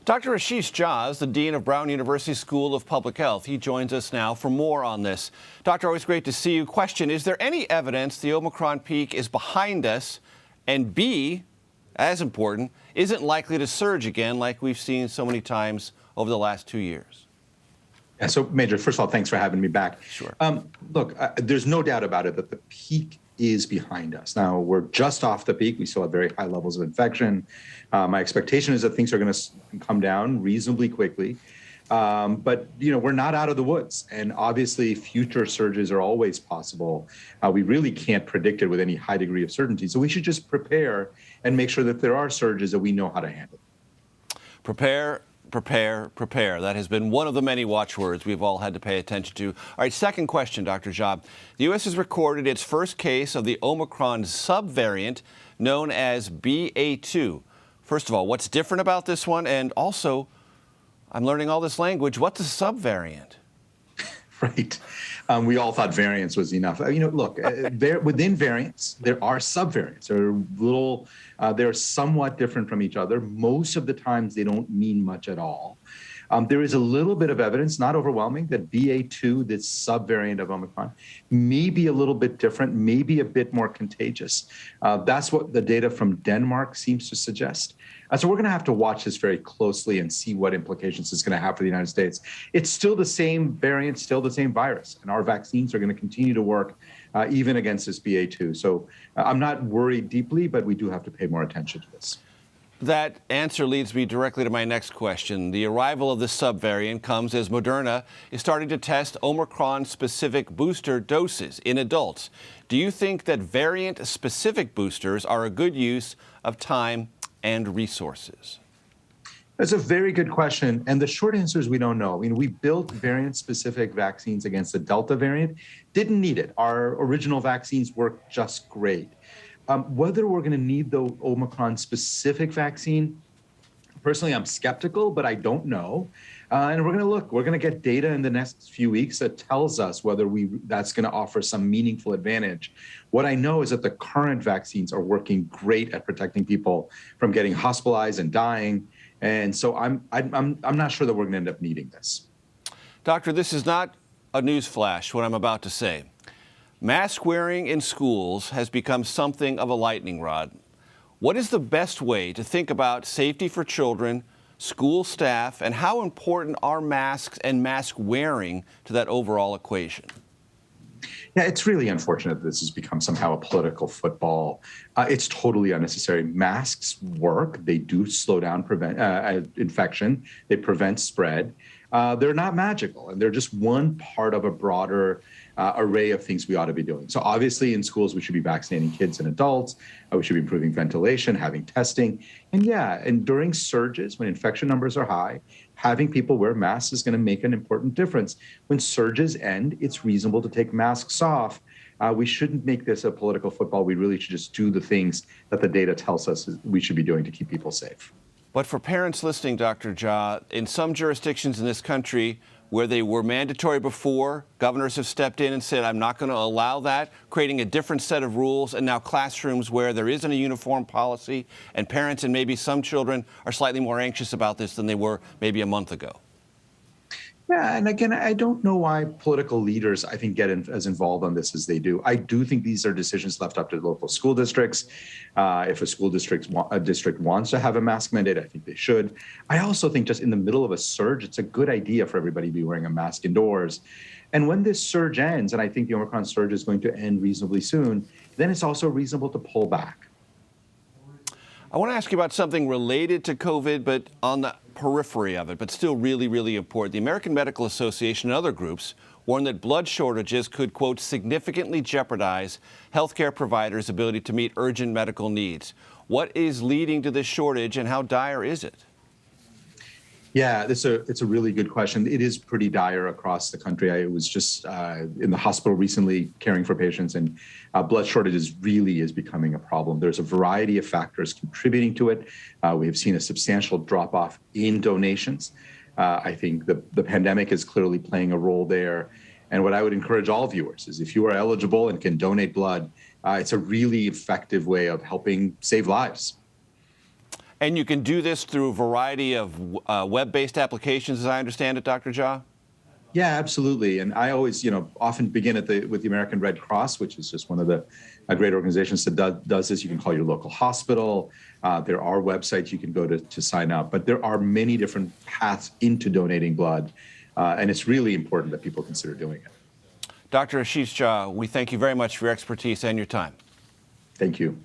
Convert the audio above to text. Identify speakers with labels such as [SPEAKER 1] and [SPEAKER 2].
[SPEAKER 1] Dr. Ashish Jha is the Dean of Brown University School of Public Health. He joins us now for more on this. Doctor, always great to see you. Question, is there any evidence the Omicron peak is behind us? And B, as important, isn't likely to surge again like we've seen so many times over the last 2 years?
[SPEAKER 2] Yeah, so Major, first of all, thanks for having me back.
[SPEAKER 1] Sure.
[SPEAKER 2] Look, there's no doubt about it that the peak is behind us. Now, we're just off the peak. We still have very high levels of infection. My expectation is that things are going to come down reasonably quickly. But, we're not out of the woods. And obviously, future surges are always possible. We really can't predict it with any high degree of certainty. So we should just prepare and make sure that there are surges that we know how to handle.
[SPEAKER 1] Prepare. That has been one of the many watchwords we've all had to pay attention to. All right, second question, Dr. Jha. The U.S. has recorded its first case of the Omicron subvariant known as BA2. First of all, what's different about this one? And also, I'm learning all this language. What's a subvariant?
[SPEAKER 2] Right. We all thought variance was enough. Look, within variants, there are subvariants. They're somewhat different from each other. Most of the times, they don't mean much at all. There is a little bit of evidence, not overwhelming, that BA2, this subvariant of Omicron, may be a little bit different, maybe a bit more contagious. That's what the data from Denmark seems to suggest. So we're going to have to watch this very closely and see what implications it's going to have for the United States. It's still the same variant, still the same virus, and our vaccines are going to continue to work even against this BA2. So I'm not worried deeply, but we do have to pay more attention to this.
[SPEAKER 1] That answer leads me directly to my next question. The arrival of the subvariant comes as Moderna is starting to test Omicron-specific booster doses in adults. Do you think that variant-specific boosters are a good use of time and resources?
[SPEAKER 2] That's a very good question. And the short answer is we don't know. We built variant-specific vaccines against the Delta variant. Didn't need it. Our original vaccines worked just great. Whether we're going to need the Omicron-specific vaccine, personally, I'm skeptical, but I don't know. And we're going to get data in the next few weeks that tells us whether that's going to offer some meaningful advantage. What I know is that the current vaccines are working great at protecting people from getting hospitalized and dying. And so I'm not sure that we're going to end up needing this.
[SPEAKER 1] Doctor, this is not a news flash, what I'm about to say. Mask wearing in schools has become something of a lightning rod. What is the best way to think about safety for children, school staff, and how important are masks and mask wearing to that overall equation?
[SPEAKER 2] Yeah, it's really unfortunate that this has become somehow a political football. It's totally unnecessary. Masks work. They do slow down infection. They prevent spread. They're not magical, and they're just one part of a broader array of things we ought to be doing. So obviously in schools, we should be vaccinating kids and adults. We should be improving ventilation, having testing. And during surges, when infection numbers are high, having people wear masks is going to make an important difference. When surges end, it's reasonable to take masks off. We shouldn't make this a political football. We really should just do the things that the data tells us we should be doing to keep people safe.
[SPEAKER 1] But for parents listening, Dr. Jha, in some jurisdictions in this country where they were mandatory before, governors have stepped in and said, I'm not going to allow that, creating a different set of rules. And now classrooms where there isn't a uniform policy and parents and maybe some children are slightly more anxious about this than they were maybe a month ago.
[SPEAKER 2] Yeah, and again, I don't know why political leaders, I think, get as involved on this as they do. I do think these are decisions left up to the local school districts. If a school district wants to have a mask mandate, I think they should. I also think just in the middle of a surge, it's a good idea for everybody to be wearing a mask indoors. And when this surge ends, and I think the Omicron surge is going to end reasonably soon, then it's also reasonable to pull back.
[SPEAKER 1] I want to ask you about something related to COVID, but on the periphery of it, but still really, really important. The American Medical Association and other groups warn that blood shortages could, quote, significantly jeopardize healthcare providers' ability to meet urgent medical needs. What is leading to this shortage and how dire is it?
[SPEAKER 2] Yeah, it's a really good question. It is pretty dire across the country. I was just in the hospital recently caring for patients, and blood shortages really is becoming a problem. There's a variety of factors contributing to it. We have seen a substantial drop-off in donations. I think the pandemic is clearly playing a role there. And what I would encourage all viewers is if you are eligible and can donate blood, it's a really effective way of helping save lives.
[SPEAKER 1] And you can do this through a variety of web-based applications, as I understand it, Dr. Jha?
[SPEAKER 2] Yeah, absolutely. And I always, often begin with the American Red Cross, which is just one of the great organizations that does this. You can call your local hospital. There are websites you can go to sign up, but there are many different paths into donating blood. And it's really important that people consider doing it.
[SPEAKER 1] Dr. Ashish Jha, we thank you very much for your expertise and your time.
[SPEAKER 2] Thank you.